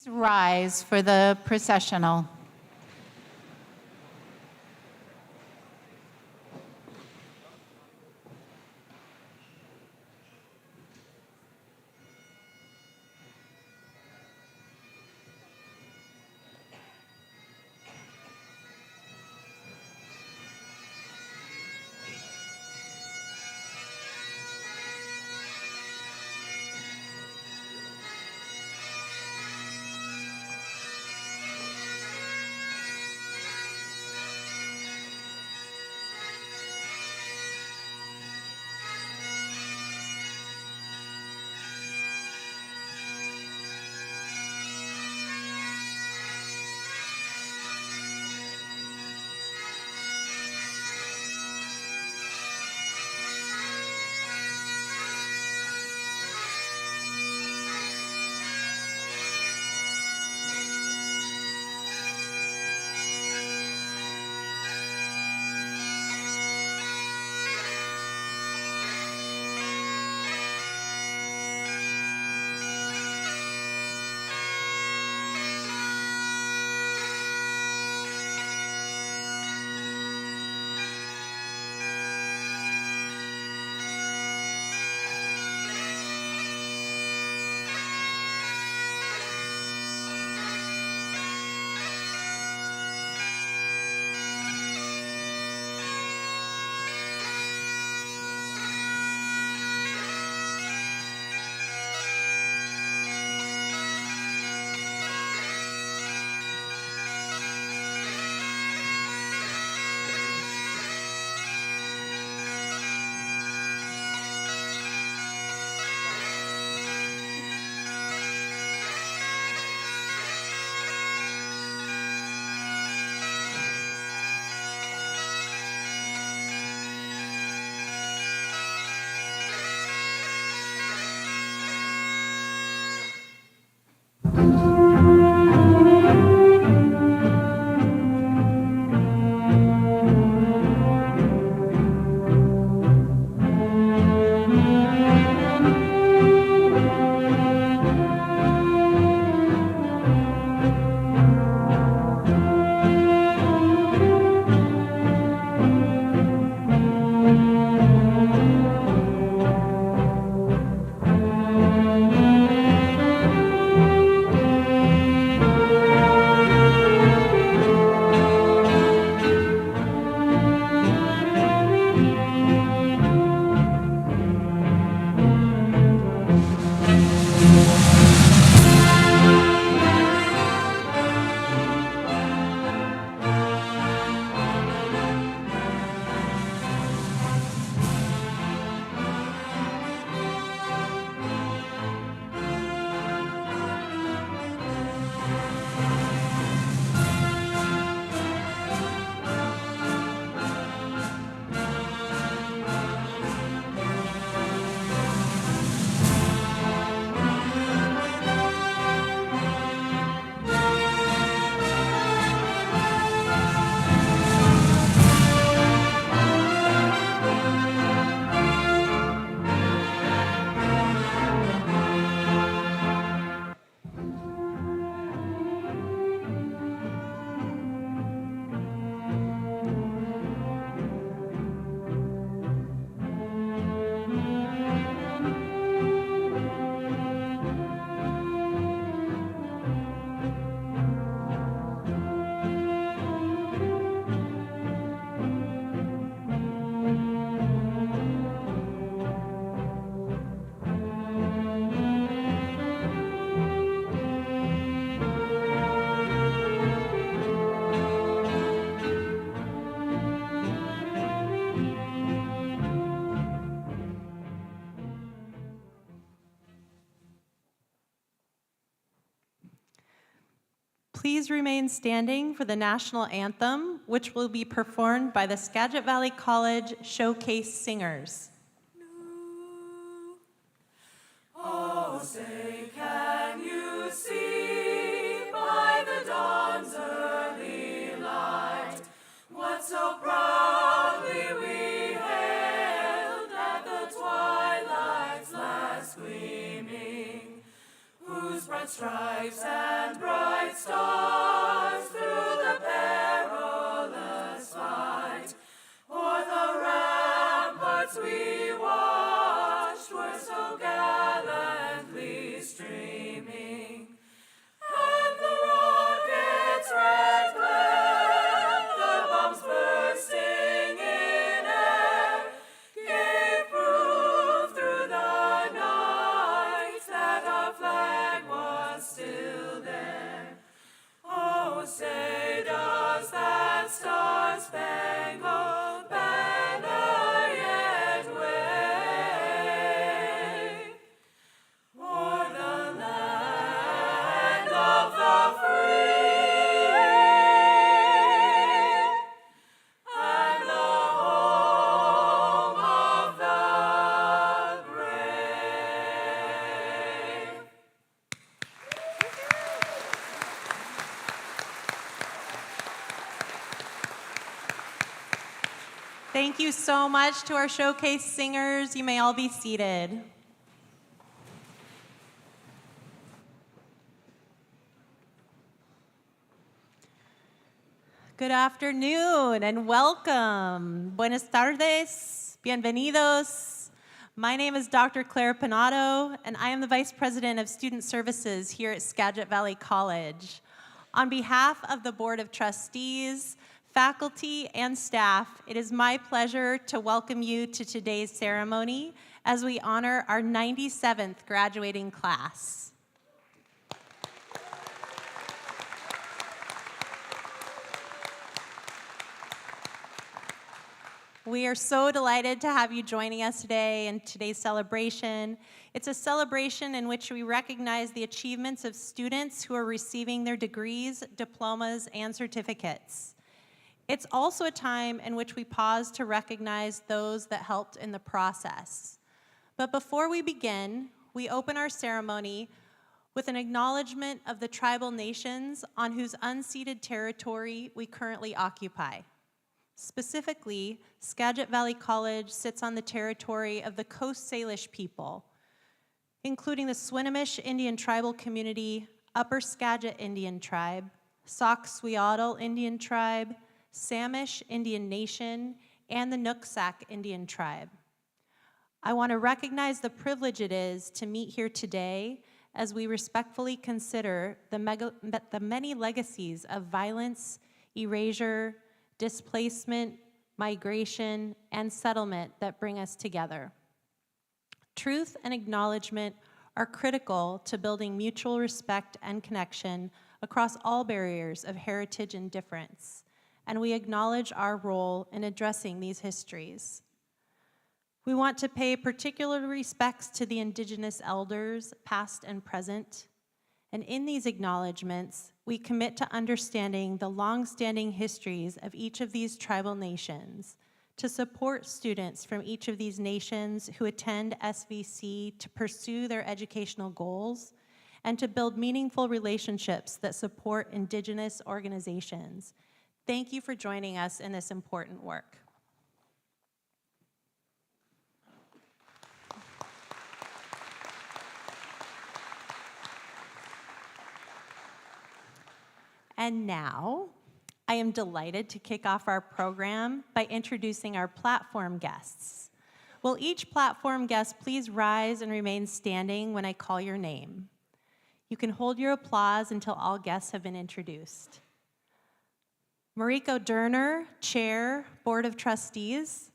Rise for the processional. Please remain standing for the national anthem, which will be performed by the Skagit Valley College Showcase Singers. Oh, say, can you see by the dawn's early light what so proudly we hailed at the twilight's last gleaming, whose bright stripes and bright stars through the perilous fight. O'er the ramparts we watched were so gallantly streaming, and the rocket's red glare, the bombs bursting in air, gave proof through the night that our flag was still there. Oh, say does that star-spangled banner yet wave o'er the land of the free and the home of the brave? Thank you so much to our showcase singers. You may all be seated. Good afternoon and welcome. Buenas tardes, bienvenidos. My name is Dr. Claire Pinato, and I am the Vice President of Student Services here at Skagit Valley College. On behalf of the Board of Trustees, faculty, and staff, it is my pleasure to welcome you to today's ceremony as we honor our 97th graduating class. We are so delighted to have you joining us today in today's celebration. It's a celebration in which we recognize the achievements of students who are receiving their degrees, diplomas, and certificates. It's also a time in which we pause to recognize those that helped in the process. But before we begin, we open our ceremony with an acknowledgement of the tribal nations on whose unceded territory we currently occupy. Specifically, Skagit Valley College sits on the territory of the Coast Salish people, including the Swinomish Indian tribal community, Upper Skagit Indian tribe, Sauk Suiattle Indian tribe, Samish Indian Nation, and the Nooksack Indian tribe. I want to recognize the privilege it is to meet here today as we respectfully consider the many legacies of violence, erasure, displacement, migration, and settlement that bring us together. Truth and acknowledgement are critical to building mutual respect and connection across all barriers of heritage and difference, and we acknowledge our role in addressing these histories. We want to pay particular respects to the Indigenous elders, past and present, and in these acknowledgements, we commit to understanding the long-standing histories of each of these tribal nations, to support students from each of these nations who attend SVC to pursue their educational goals, and to build meaningful relationships that support Indigenous organizations. Thank you for joining us in this important work. And now, I am delighted to kick off our program by introducing our platform guests. Will each platform guest please rise and remain standing when I call your name? You can hold your applause until all guests have been introduced. Mariko Durner, Chair, Board of Trustees.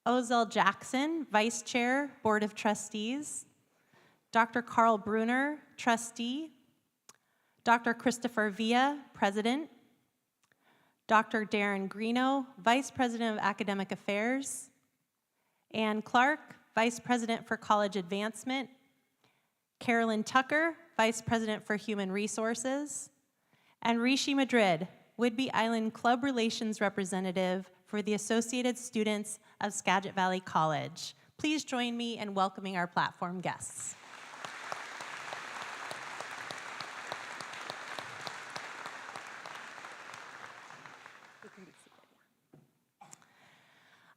Ozell Jackson, Vice Chair, Board of Trustees. Dr. Carl Bruner, Trustee. Dr. Christopher Villa, President. Dr. Darren Greeno, Vice President of Academic Affairs. Ann Clark, Vice President for College Advancement. Carolyn Tucker, Vice President for Human Resources. And Rishi Madrid, Whidbey Island Club Relations Representative for the Associated Students of Skagit Valley College. Please join me in welcoming our platform guests.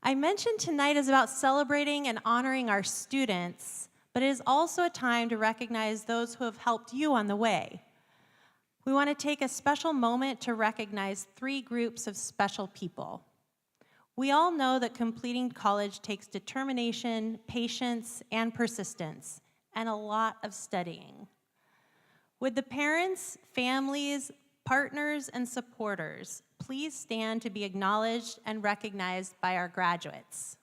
I mentioned tonight is about celebrating and honoring our students, but it is also a time to recognize those who have helped you on the way. We want to take a special moment to recognize 3 groups of special people. We all know that completing college takes determination, patience, and persistence, and a lot of studying. Would the parents, families, partners, and supporters please stand to be acknowledged and recognized by our graduates?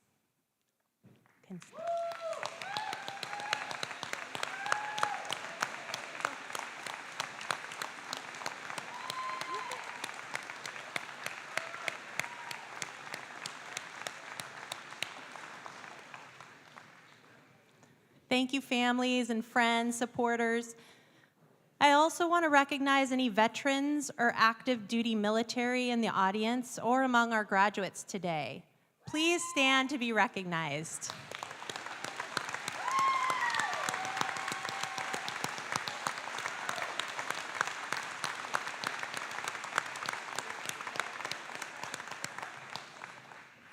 Thank you, families and friends, supporters. I also want to recognize any veterans or active duty military in the audience or among our graduates today. Please stand to be recognized.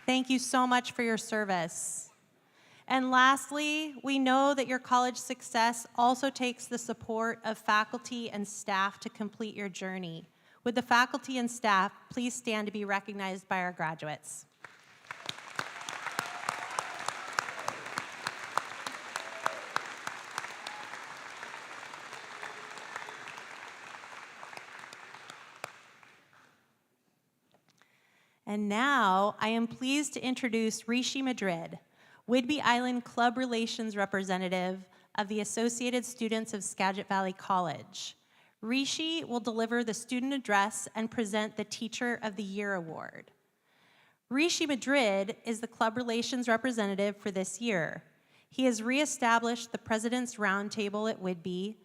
Thank you so much for your service. And lastly, we know that your college success also takes the support of faculty and staff to complete your journey. Would the faculty and staff please stand to be recognized by our graduates? And now I am pleased to introduce Rishi Madrid, Whidbey Island Club Relations Representative of the Associated Students of Skagit Valley College. Rishi will deliver the student address and present the Teacher of the Year Award. Rishi Madrid is the Club Relations Representative for this year. He has reestablished the President's Roundtable at Whidbey,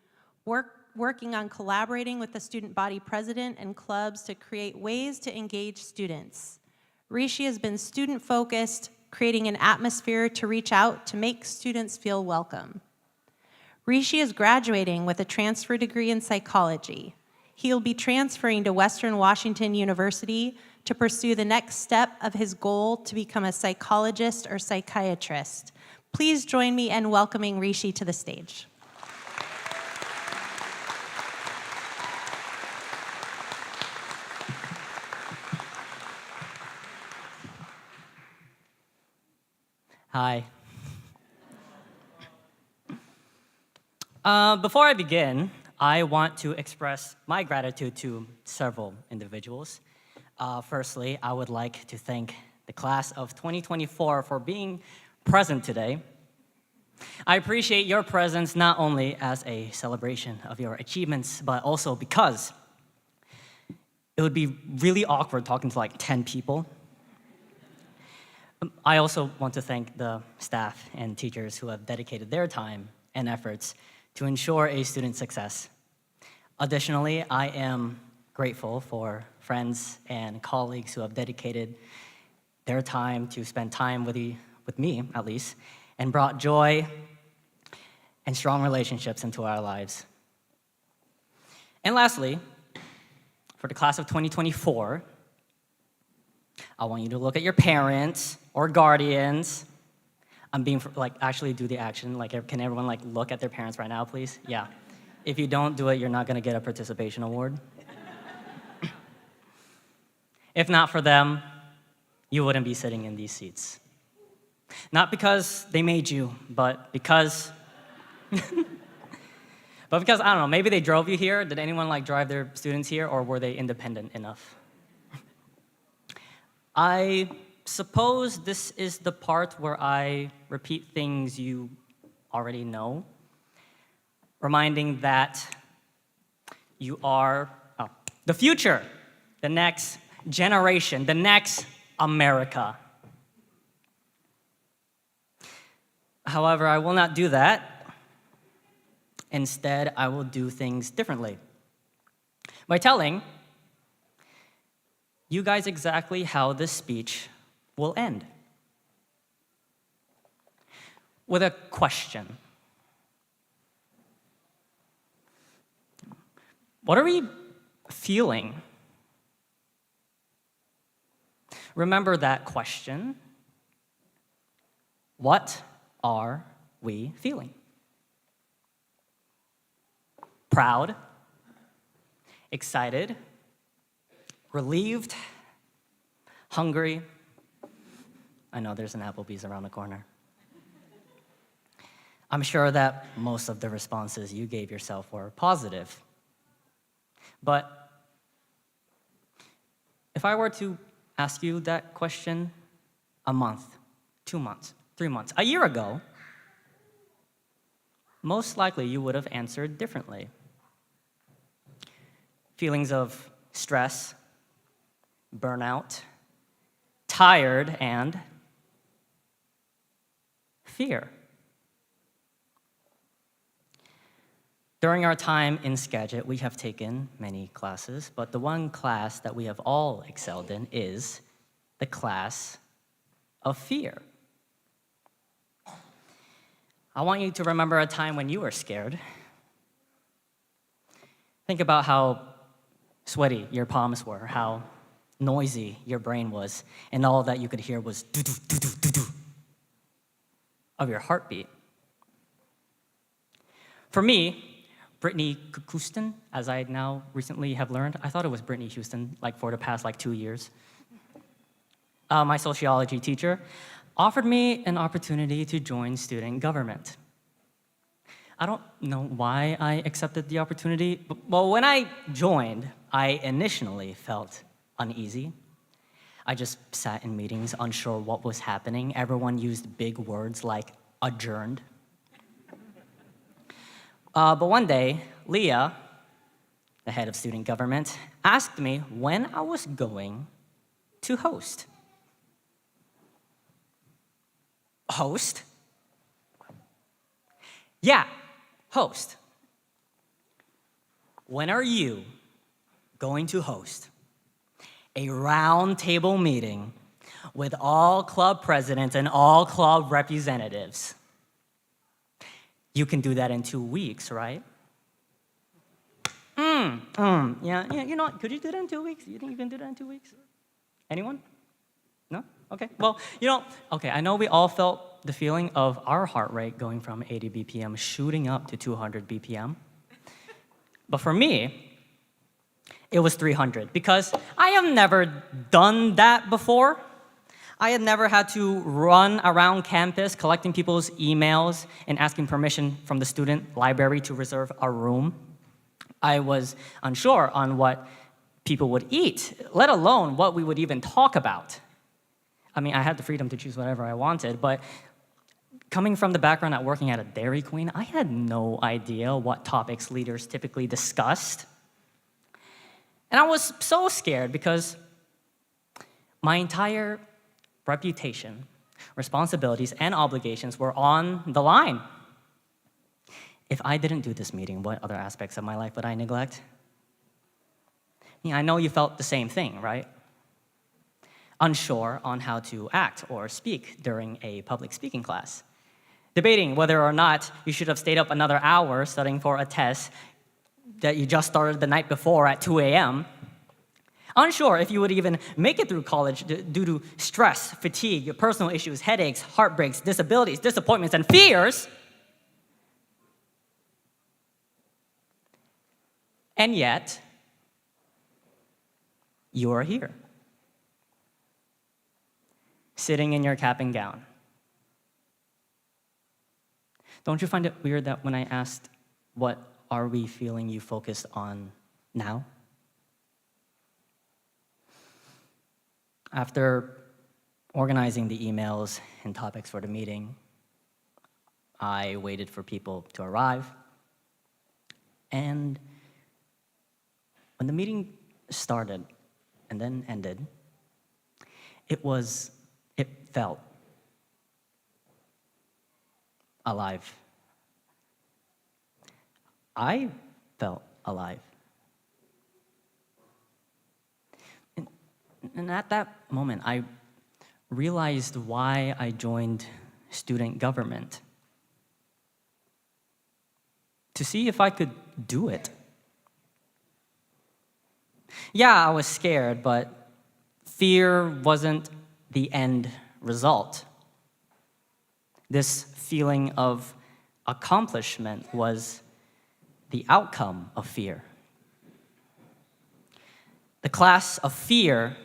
working on collaborating with the student body president and clubs to create ways to engage students. Rishi has been student-focused, creating an atmosphere to reach out to make students feel welcome. Rishi is graduating with a transfer degree in psychology. He will be transferring to Western Washington University to pursue the next step of his goal to become a psychologist or psychiatrist. Please join me in welcoming Rishi to the stage. Hi. Before I begin, I want to express my gratitude to several individuals. Firstly, I would like to thank the class of 2024 for being present today. I appreciate your presence not only as a celebration of your achievements, but also because it would be really awkward talking to like 10 people. I also want to thank the staff and teachers who have dedicated their time and efforts to ensure a student's success. Additionally, I am grateful for friends and colleagues who have dedicated their time to spend time with me, at least, and brought joy and strong relationships into our lives. And lastly, for the class of 2024, I want you to look at your parents or guardians. I'm being, actually do the action. Can everyone, look at their parents right now, please? Yeah. If you don't do it, you're not going to get a participation award. If not for them, you wouldn't be sitting in these seats. Not because they made you, but because... I don't know, maybe they drove you here. Did anyone, drive their students here, or were they independent enough? I suppose this is the part where I repeat things you already know, reminding that you are the future, the next generation, the next America. However, I will not do that. Instead, I will do things differently by telling you guys exactly how this speech will end. With a question. What are we feeling? Remember that question. What are we feeling? Proud, excited, relieved, hungry. I know there's an Applebee's around the corner. I'm sure that most of the responses you gave yourself were positive. But if I were to ask you that question a month, 2 months, 3 months, a year ago, most likely you would have answered differently. Feelings of stress, burnout, tired, and fear. During our time in Skagit, we have taken many classes, but the one class that we have all excelled in is the class of fear. I want you to remember a time when you were scared. Think about how sweaty your palms were, how noisy your brain was, and all that you could hear was doo-doo, doo-doo, doo-doo of your heartbeat. For me, Brittany Houston, as I now recently have learned, I thought it was Brittany Houston, for the past 2 years. My sociology teacher offered me an opportunity to join student government. I don't know why I accepted the opportunity, but when I joined, I initially felt uneasy. I just sat in meetings unsure what was happening. Everyone used big words like adjourned. But one day, Leah, the head of student government, asked me when I was going to host. Host? Yeah, host. When are you going to host a round table meeting with all club presidents and all club representatives? You can do that in 2 weeks, right? Yeah, could you do that in 2 weeks? You think you can do that in 2 weeks? Anyone? No? Okay, okay, I know we all felt the feeling of our heart rate going from 80 BPM shooting up to 200 BPM. But for me, it was 300 because I have never done that before. I had never had to run around campus collecting people's emails and asking permission from the student library to reserve a room. I was unsure on what people would eat, let alone what we would even talk about. I mean, I had the freedom to choose whatever I wanted, but coming from the background at working at a Dairy Queen, I had no idea what topics leaders typically discussed. And I was so scared because my entire reputation, responsibilities, and obligations were on the line. If I didn't do this meeting, what other aspects of my life would I neglect? I know you felt the same thing, right? Unsure on how to act or speak during a public speaking class. Debating whether or not you should have stayed up another hour studying for a test that you just started the night before at 2 a.m., unsure if you would even make it through college due to stress, fatigue, your personal issues, headaches, heartbreaks, disabilities, disappointments, and fears. And yet, you are here, sitting in your cap and gown. Don't you find it weird that when I asked, what are we feeling, you focused on now? After organizing the emails and topics for the meeting, I waited for people to arrive. And when the meeting started and then ended, it felt alive. I felt alive. And at that moment, I realized why I joined student government. To see if I could do it. Yeah, I was scared, but fear wasn't the end result. This feeling of accomplishment was the outcome of fear. The class of fear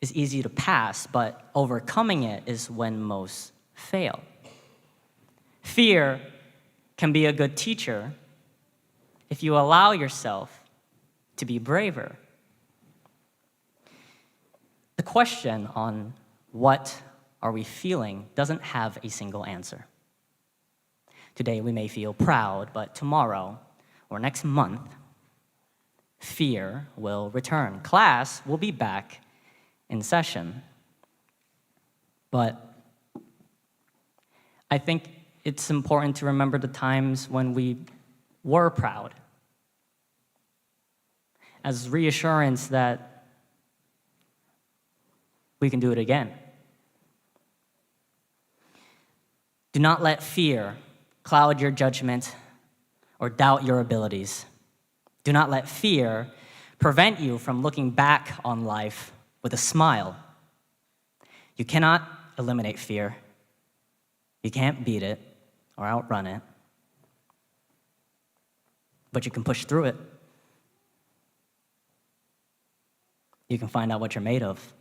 is easy to pass, but overcoming it is when most fail. Fear can be a good teacher if you allow yourself to be braver. The question on what are we feeling doesn't have a single answer. Today we may feel proud, but tomorrow or next month, fear will return. Class will be back in session. But I think it's important to remember the times when we were proud, as reassurance that we can do it again. Do not let fear cloud your judgment or doubt your abilities. Do not let fear prevent you from looking back on life with a smile. You cannot eliminate fear. You can't beat it or outrun it. But you can push through it. You can find out what you're made of.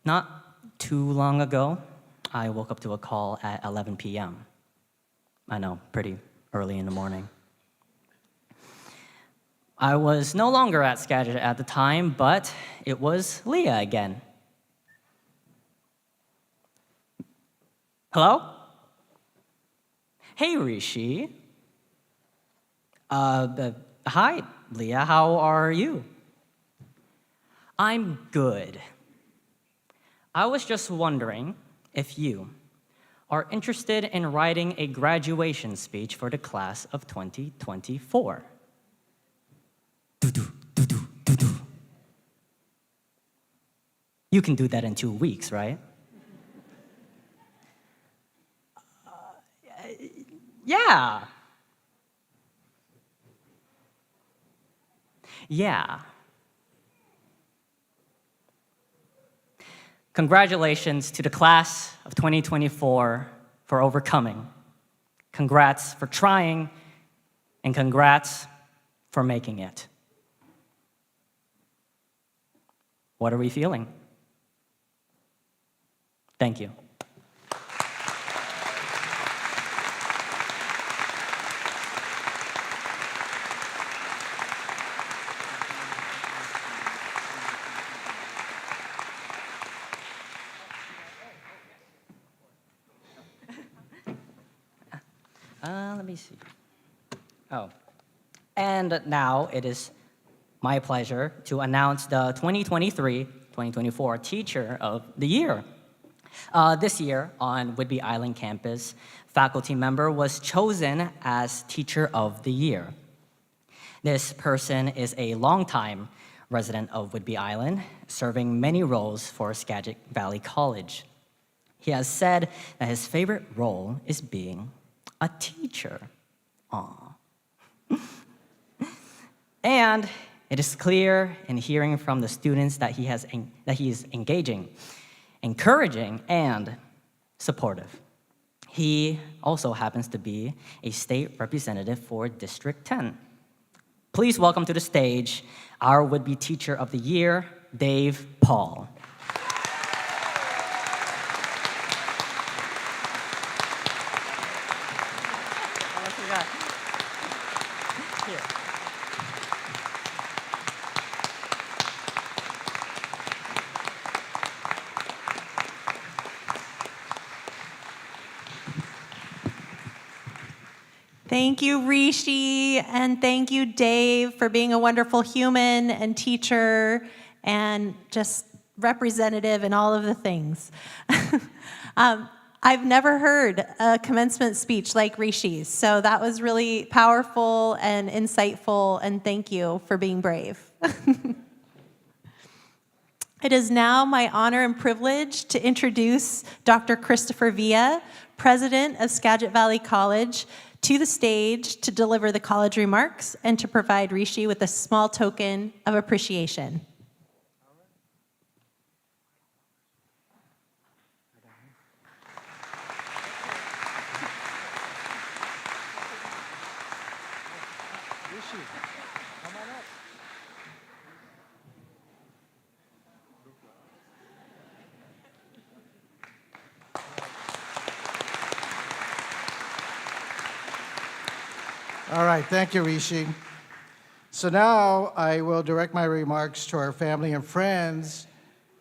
Not too long ago, I woke up to a call at 11 p.m. I know, pretty early in the morning. I was no longer at Skagit at the time, but it was Leah again. Hello? Hey, Rishi. Hi, Leah, how are you? I'm good. I was just wondering if you are interested in writing a graduation speech for the class of 2024. You can do that in 2 weeks, right? Yeah. Yeah. Congratulations to the class of 2024 for overcoming. Congrats for trying, and congrats for making it. What are we feeling? Thank you. Let me see. Oh, and now it is my pleasure to announce the 2023-2024 Teacher of the Year. This year on Whidbey Island campus, faculty member was chosen as Teacher of the Year. This person is a longtime resident of Whidbey Island, serving many roles for Skagit Valley College. He has said that his favorite role is being a teacher. Aww. And it is clear in hearing from the students that he is engaging, encouraging, and supportive. He also happens to be a state representative for District 10. Please welcome to the stage our would-be Teacher of the Year, Dave Paul. Thank you, Rishi, and thank you, Dave, for being a wonderful human and teacher and just representative and all of the things. I've never heard a commencement speech like Rishi's, so that was really powerful and insightful, and thank you for being brave. It is now my honor and privilege to introduce Dr. Christopher Villa, President of Skagit Valley College, to the stage to deliver the college remarks and to provide Rishi with a small token of appreciation. All right, thank you, Rishi. So now I will direct my remarks to our family and friends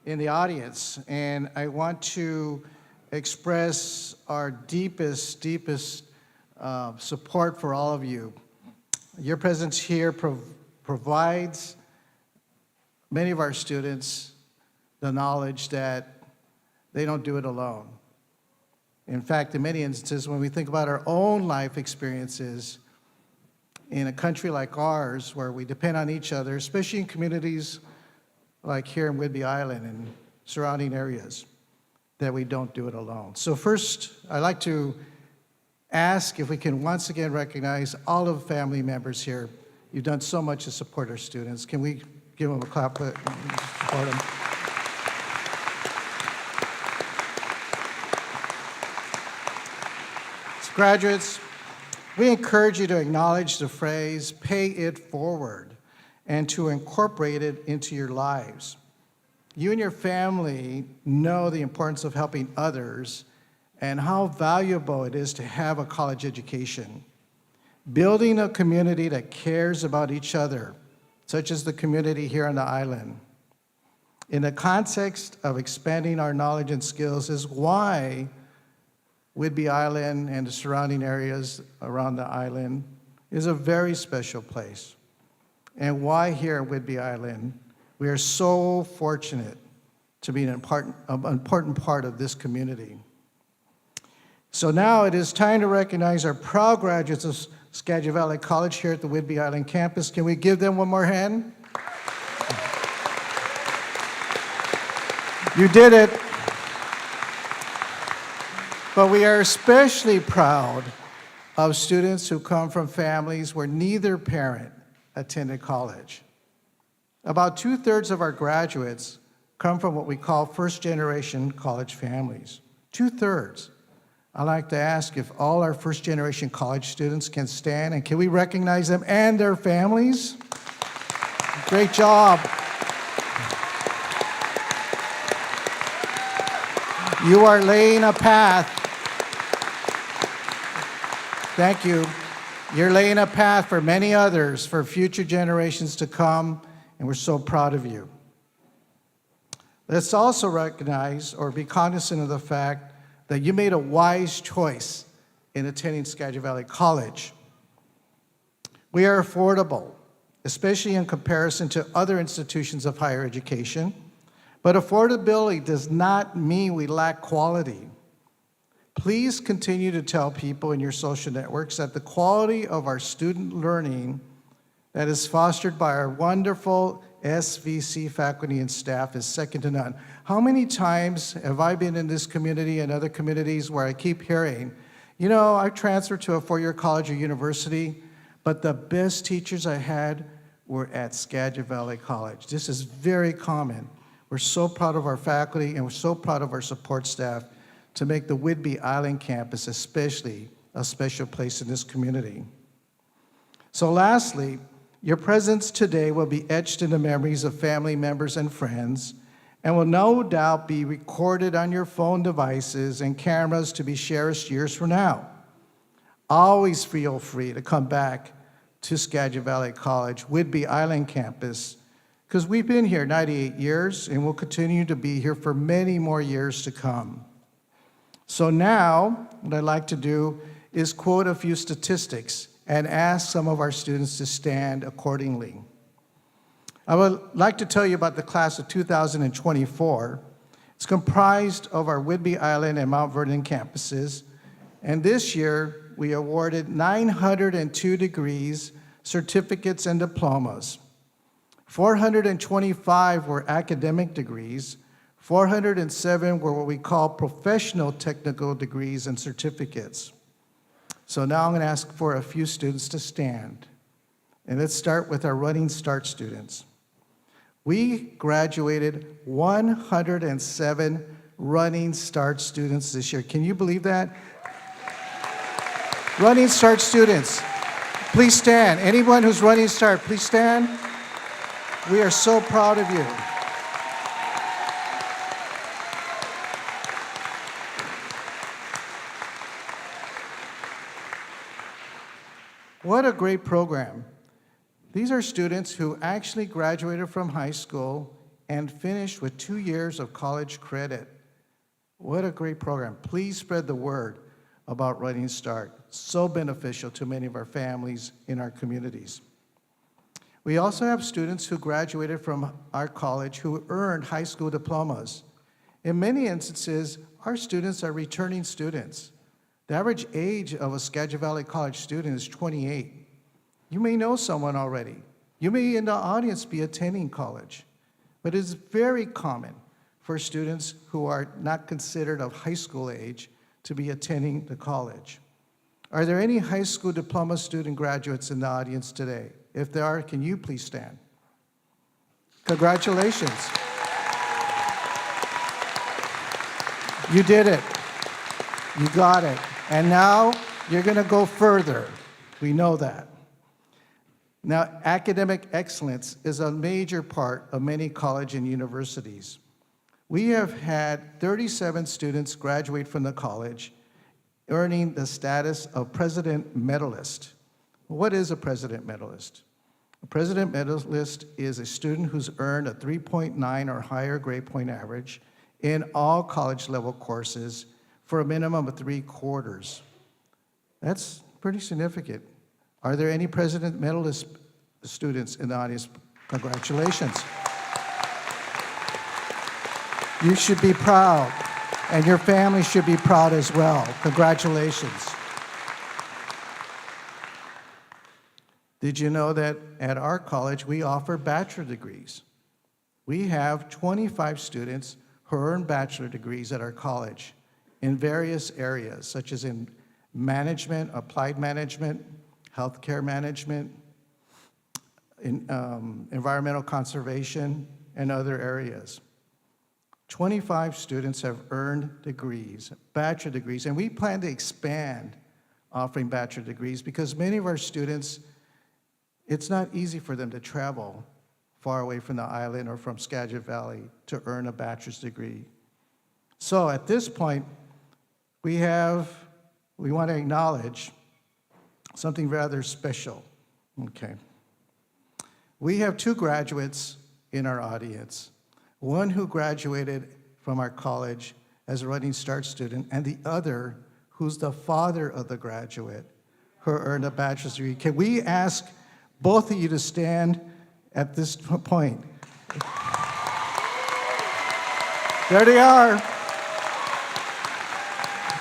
in the audience, and I want to express our deepest support for all of you. Your presence here provides many of our students the knowledge that they don't do it alone. In fact, in many instances, when we think about our own life experiences in a country like ours, where we depend on each other, especially in communities like here in Whidbey Island and surrounding areas, that we don't do it alone. So first, I'd like to ask if we can once again recognize all of the family members here. You've done so much to support our students. Can we give them a clap and support them? So graduates, we encourage you to acknowledge the phrase, pay it forward, and to incorporate it into your lives. You and your family know the importance of helping others and how valuable it is to have a college education. Building a community that cares about each other, such as the community here on the island, in the context of expanding our knowledge and skills is why Whidbey Island and the surrounding areas around the island is a very special place. And why here at Whidbey Island, we are so fortunate to be an important part of this community. So now it is time to recognize our proud graduates of Skagit Valley College here at the Whidbey Island campus. Can we give them one more hand? You did it. But we are especially proud of students who come from families where neither parent attended college. About 2/3 of our graduates come from what we call first-generation college families. 2/3. I'd like to ask if all our first-generation college students can stand, and can we recognize them and their families? Great job. You are laying a path. Thank you. You're laying a path for many others, for future generations to come, and we're so proud of you. Let's also recognize or be cognizant of the fact that you made a wise choice in attending Skagit Valley College. We are affordable, especially in comparison to other institutions of higher education, but affordability does not mean we lack quality. Please continue to tell people in your social networks that the quality of our student learning that is fostered by our wonderful SVC faculty and staff is second to none. How many times have I been in this community and other communities where I keep hearing, you know, I transferred to a four-year college or university, but the best teachers I had were at Skagit Valley College. This is very common. We're so proud of our faculty and we're so proud of our support staff to make the Whidbey Island campus especially a special place in this community. So lastly, your presence today will be etched in the memories of family members and friends and will no doubt be recorded on your phone devices and cameras to be cherished years from now. Always feel free to come back to Skagit Valley College, Whidbey Island campus, because we've been here 98 years and will continue to be here for many more years to come. So now, what I'd like to do is quote a few statistics and ask some of our students to stand accordingly. I would like to tell you about the class of 2024. It's comprised of our Whidbey Island and Mount Vernon campuses, and this year we awarded 902 degrees, certificates, and diplomas. 425 were academic degrees, 407 were what we call professional technical degrees and certificates. So now I'm going to ask for a few students to stand. And let's start with our Running Start students. We graduated 107 Running Start students this year. Can you believe that? Running Start students, please stand. Anyone who's Running Start, please stand. We are so proud of you. What a great program. These are students who actually graduated from high school and finished with 2 years of college credit. What a great program. Please spread the word about Running Start. So beneficial to many of our families in our communities. We also have students who graduated from our college who earned high school diplomas. In many instances, our students are returning students. The average age of a Skagit Valley College student is 28. You may know someone already. You may in the audience be attending college. But it's very common for students who are not considered of high school age to be attending the college. Are there any high school diploma student graduates in the audience today? If there are, can you please stand? Congratulations. You did it. You got it. And now you're going to go further. We know that. Now, academic excellence is a major part of many colleges and universities. We have had 37 students graduate from the college, earning the status of President Medalist. What is a President Medalist? A President Medalist is a student who's earned a 3.9 or higher grade point average in all college level courses for a minimum of 3 quarters. That's pretty significant. Are there any President Medalist students in the audience? Congratulations. You should be proud, and your family should be proud as well. Congratulations. Did you know that at our college we offer bachelor degrees? We have 25 students who earn bachelor degrees at our college in various areas, such as in management, applied management, healthcare management, in, environmental conservation, and other areas. 25 students have earned degrees, bachelor degrees, and we plan to expand offering bachelor degrees because many of our students, it's not easy for them to travel far away from the island or from Skagit Valley to earn a bachelor's degree. So at this point, we want to acknowledge something rather special. Okay. We have 2 graduates in our audience. One who graduated from our college as a Running Start student, and the other who's the father of the graduate who earned a bachelor's degree. Can we ask both of you to stand at this point? There they are.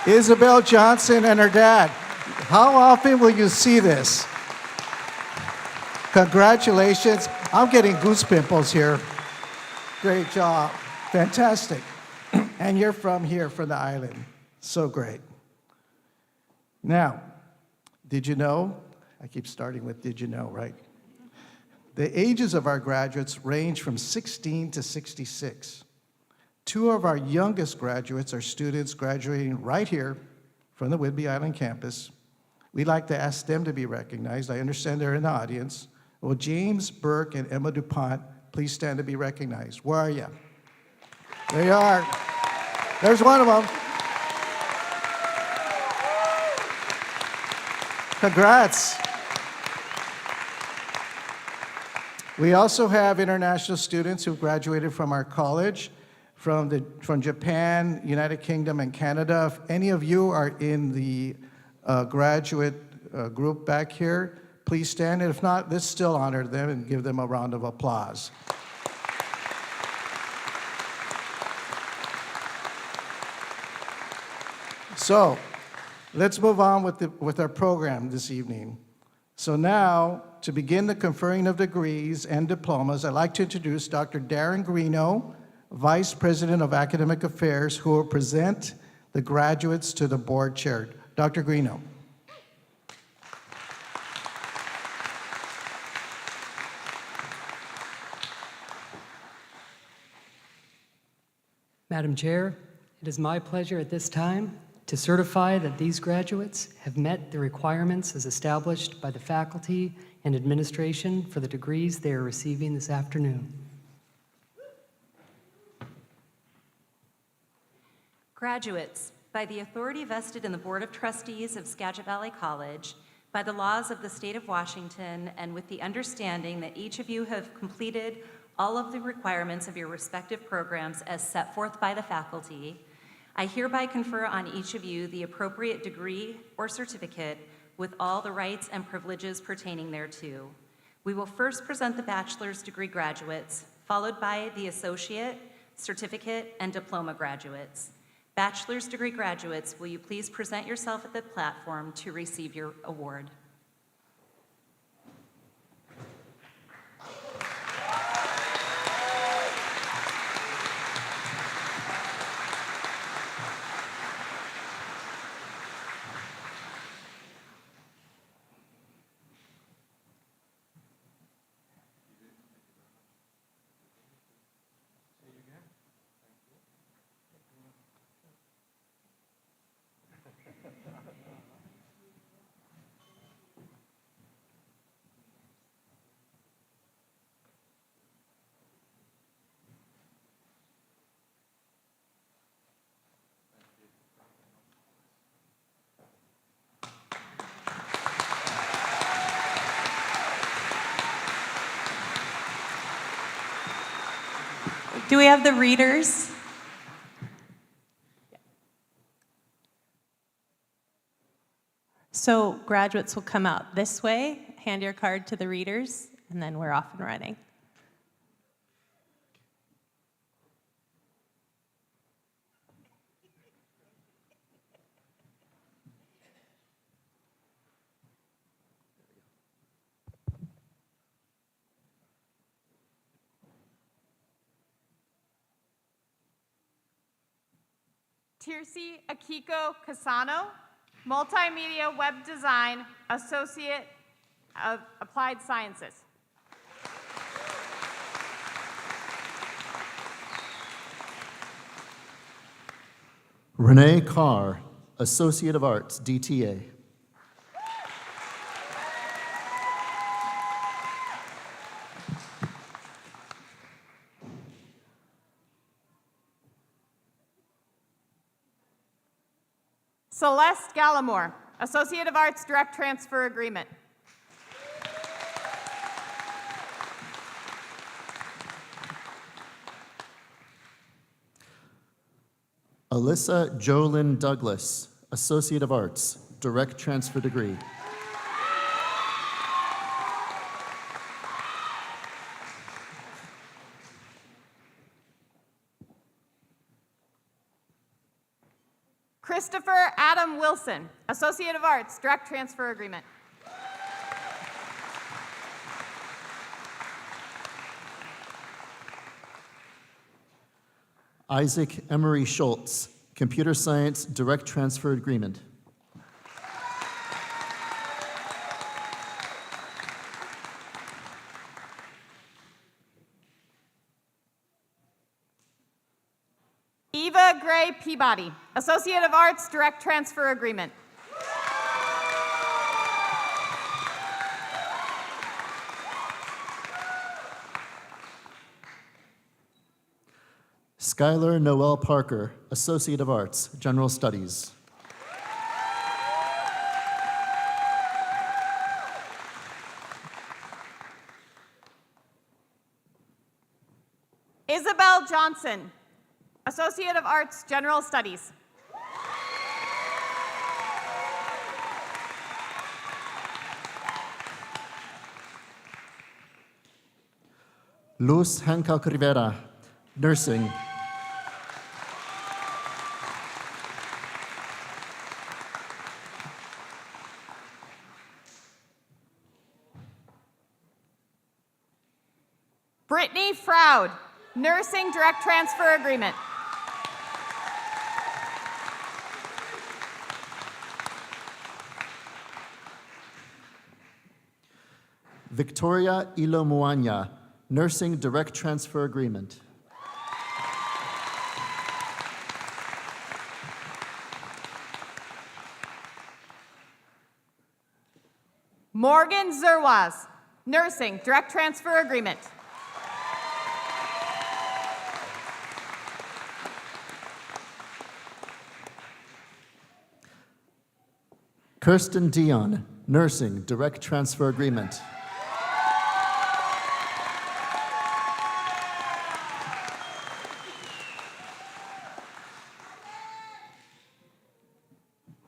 Isabel Johnson and her dad. How often will you see this? Congratulations. I'm getting goose pimples here. Great job. Fantastic. And you're from here, from the island. So great. Now, did you know? I keep starting with did you know, right? The ages of our graduates range from 16 to 66. 2 of our youngest graduates are students graduating right here from the Whidbey Island campus. We'd like to ask them to be recognized. I understand they're in the audience. Will James Burke and Emma DuPont please stand to be recognized? Where are you? There you are. There's one of them. Congrats. We also have international students who graduated from our college, from Japan, United Kingdom, and Canada. If any of you are in the graduate group back here, please stand. And if not, let's still honor them and give them a round of applause. So let's move on with our program this evening. So now, to begin the conferring of degrees and diplomas, I'd like to introduce Dr. Darren Greeno, Vice President of Academic Affairs, who will present the graduates to the board chair. Dr. Greeno. Madam Chair, it is my pleasure at this time to certify that these graduates have met the requirements as established by the faculty and administration for the degrees they are receiving this afternoon. Graduates, by the authority vested in the Board of Trustees of Skagit Valley College, By the laws of the state of Washington, and with the understanding that each of you have completed all of the requirements of your respective programs as set forth by the faculty, I hereby confer on each of you the appropriate degree or certificate with all the rights and privileges pertaining thereto. We will first present the bachelor's degree graduates, followed by the associate, certificate, and diploma graduates. Bachelor's degree graduates, will you please present yourself at the platform to receive your award? Do we have the readers? So graduates will come out this way, hand your card to the readers, and then we're off and running. Tirsi Akiko Casano, Multimedia Web Design, Associate of Applied Sciences. Renee Carr, Associate of Arts, DTA. Celeste Gallimore, Associate of Arts, Direct Transfer Agreement. Alyssa Jolyn Douglas, Associate of Arts, Direct Transfer Degree. Christopher Adam Wilson, Associate of Arts, Direct Transfer Agreement. Isaac Emery Schultz, Computer Science, Direct Transfer Agreement. Eva Gray Peabody, Associate of Arts, Direct Transfer Agreement. Skylar Noel Parker, Associate of Arts, General Studies. Isabel Johnson, Associate of Arts, General Studies. Luz Hancock Rivera, Nursing. Brittany Froud, Nursing, Direct Transfer Agreement. Victoria Ilomuanya, Nursing, Direct Transfer Agreement. Morgan Zerwaz, Nursing, Direct Transfer Agreement. Kirsten Dion, Nursing Direct Transfer Agreement.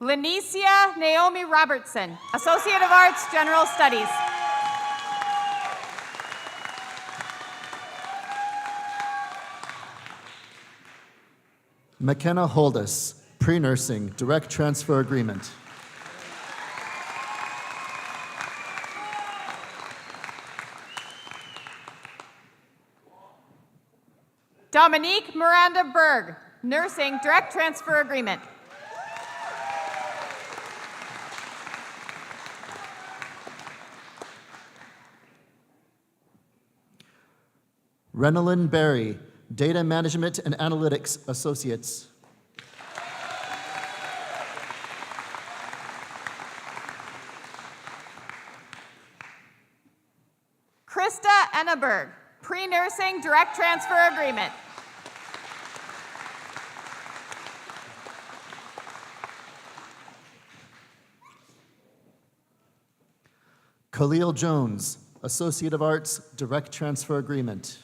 Lenicia Naomi Robertson, Associate of Arts, General Studies. McKenna Holdus, Pre-Nursing Direct Transfer Agreement. Dominique Miranda Berg, Nursing Direct Transfer Agreement. Renalyn Berry, Data Management and Analytics Associates. Krista Enneberg, Pre-Nursing Direct Transfer Agreement. Khalil Jones, Associate of Arts, Direct Transfer Agreement.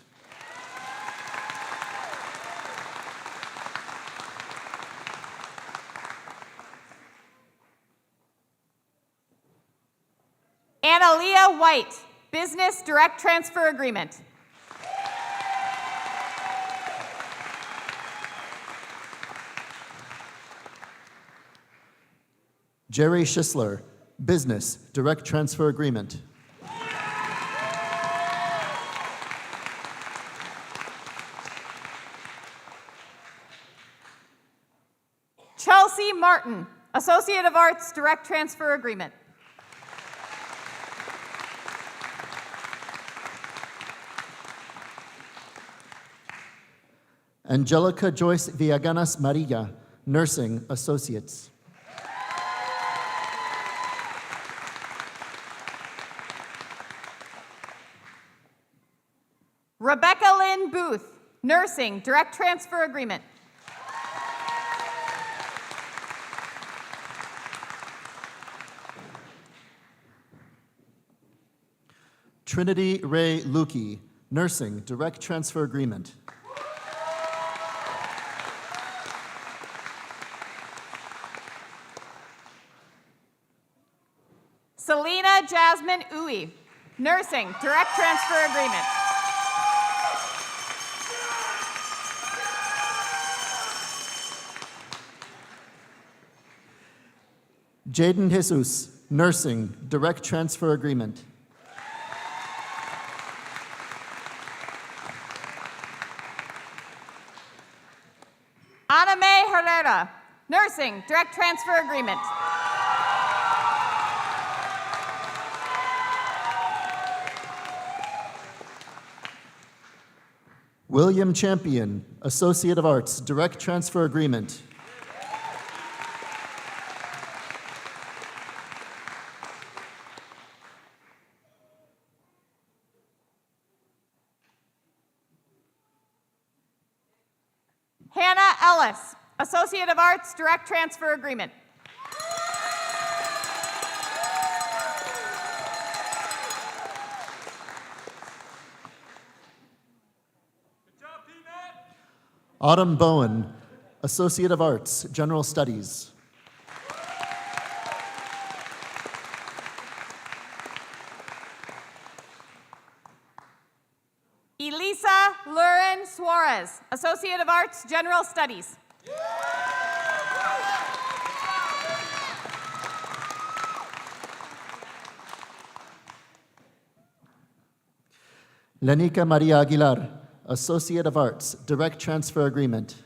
Analia White, Business Direct Transfer Agreement. Jerry Schisler, Business Direct Transfer Agreement. Chelsea Martin, Associate of Arts, Direct Transfer Agreement. Angelica Joyce Villaganas Maria, Nursing Associates. Rebecca Lynn Booth, Nursing Direct Transfer Agreement. Trinity Ray Lukey, Nursing Direct Transfer Agreement. Selena Jasmine Uwe, Nursing Direct Transfer Agreement. Jaden Jesus, Nursing Direct Transfer Agreement. Ana May Herrera, Nursing Direct Transfer Agreement. William Champion, Associate of Arts, Direct Transfer Agreement. Hannah Ellis, Associate of Arts, Direct Transfer Agreement. Autumn Bowen, Associate of Arts, General Studies. Elisa Lurin Suarez, Associate of Arts, General Studies. Lenica Maria Aguilar, Associate of Arts, Direct Transfer Agreement.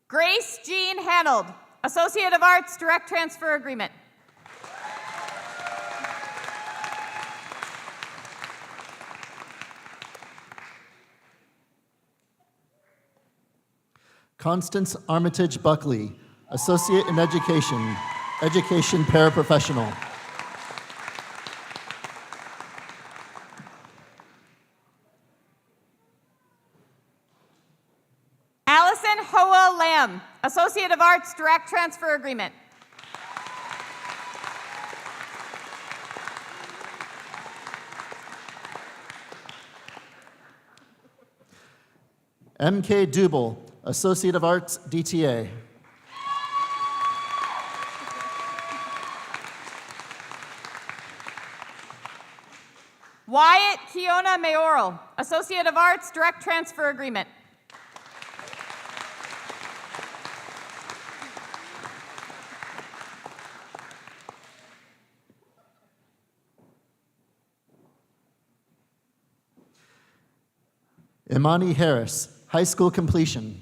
Grace Jean Hanold, Associate of Arts, Direct Transfer Agreement. Constance Armitage Buckley, Associate in Education, Education Paraprofessional. Associate of Arts, Direct Transfer Agreement. M.K. Dubel, Associate of Arts, DTA. Wyatt Kiona Mayoral, Associate of Arts, Direct Transfer Agreement. Imani Harris, high school completion.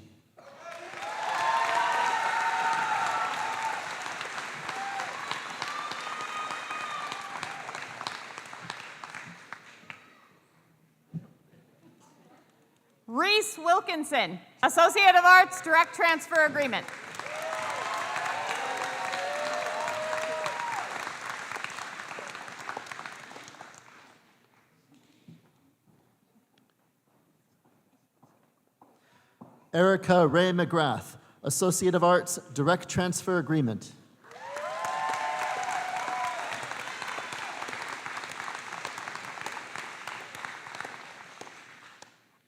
Reese Wilkinson, Associate of Arts, Direct Transfer Agreement. Erica Ray McGrath, Associate of Arts, Direct Transfer Agreement.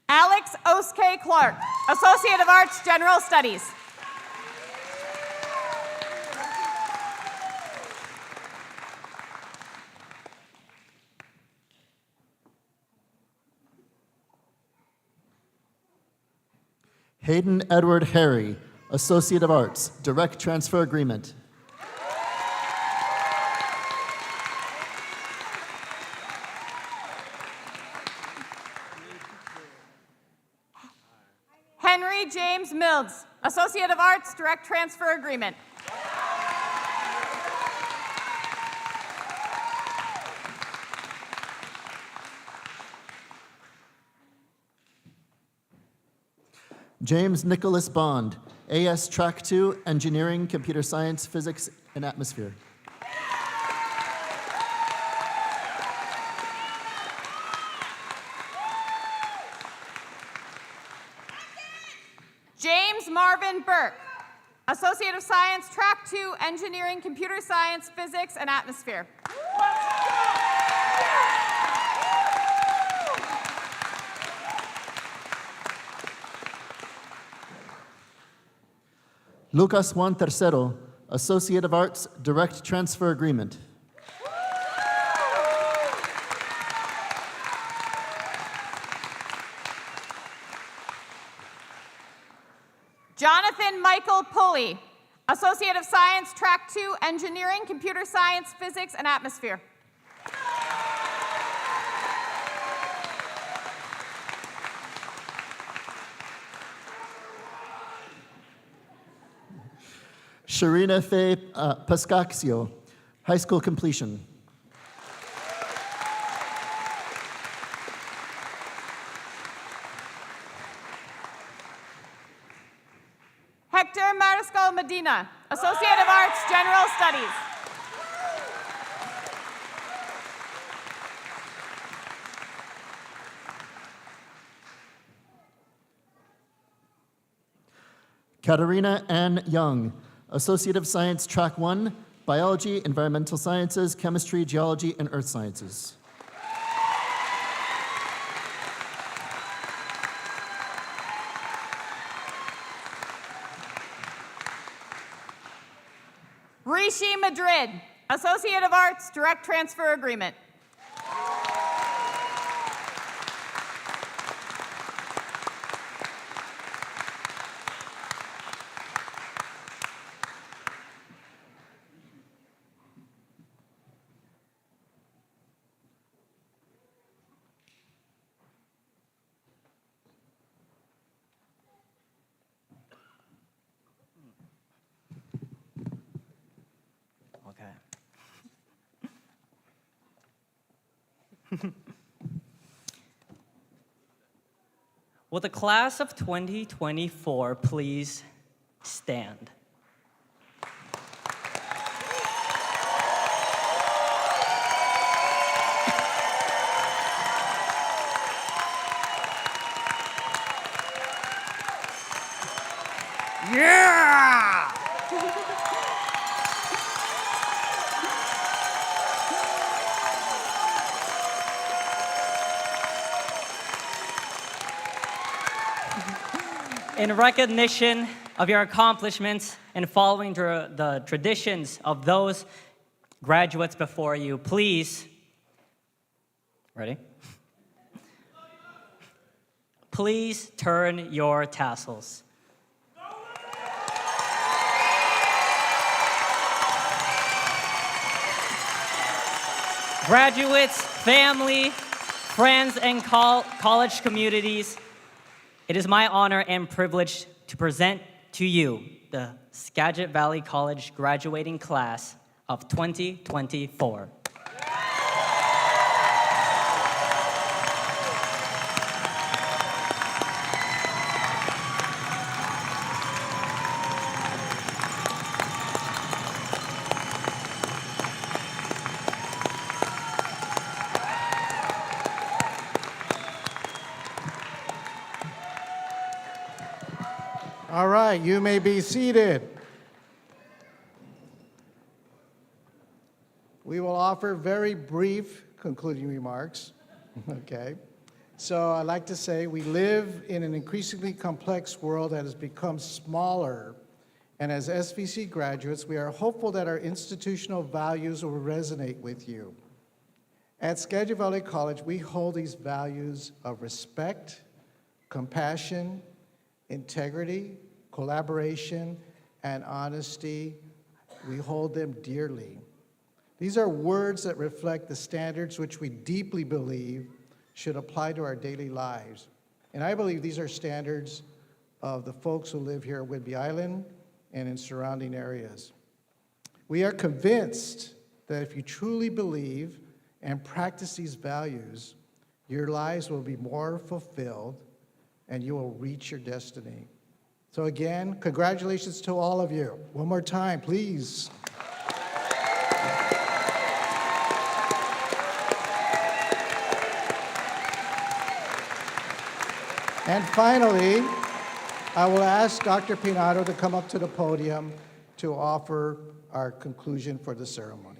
Alex Oskay Clark, Associate of Arts, General Studies. Hayden Edward Harry, Associate of Arts, Direct Transfer Agreement. Henry James Mills, Associate of Arts, Direct Transfer Agreement. James Nicholas Bond, AS Track 2, Engineering, Computer Science, Physics, and Atmosphere. James Marvin Burke, Associate of Science, Track 2, Engineering, Computer Science, Physics, and Atmosphere. Lucas Juan Tercero, Associate of Arts, Direct Transfer Agreement. Jonathan Michael Pulley, Associate of Science, Track 2, Engineering, Computer Science, Physics, and Atmosphere. Sharina Faye Pascaxio, high school completion. Hector Mariscal Medina, Associate of Arts, General Studies. Katarina Ann Young, Associate of Science, Track 1, Biology, Environmental Sciences, Chemistry, Geology, and Earth Sciences. Rishi Madrid, Associate of Arts, Direct Transfer Agreement. Will the class of 2024 please stand? Yeah! In recognition of your accomplishments and following the traditions of those graduates before you, please, ready? Please turn your tassels. Graduates, family, friends, and college communities, it is my honor and privilege to present to you the Skagit Valley College graduating class of 2024. All right, you may be seated. We will offer very brief concluding remarks. Okay. So I'd like to say we live in an increasingly complex world that has become smaller. And as SVC graduates, we are hopeful that our institutional values will resonate with you. At Skagit Valley College, we hold these values of respect, compassion, integrity, collaboration, and honesty. We hold them dearly. These are words that reflect the standards which we deeply believe should apply to our daily lives. And I believe these are standards of the folks who live here at Whidbey Island and in surrounding areas. We are convinced that if you truly believe and practice these values, your lives will be more fulfilled and you will reach your destiny. So again, congratulations to all of you. One more time, please. And finally, I will ask Dr. Pinato to come up to the podium to offer our conclusion for the ceremony.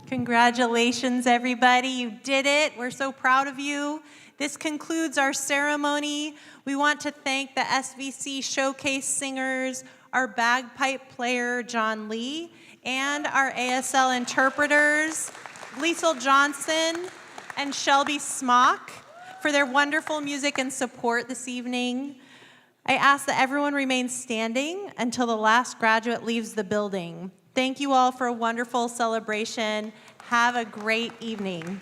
Congratulations, everybody. You did it. We're so proud of you. This concludes our ceremony. We want to thank the SVC Showcase singers, our bagpipe player, John Lee, and our ASL interpreters, Liesel Johnson and Shelby Smock, for their wonderful music and support this evening. I ask that everyone remain standing until the last graduate leaves the building. Thank you all for a wonderful celebration. Have a great evening.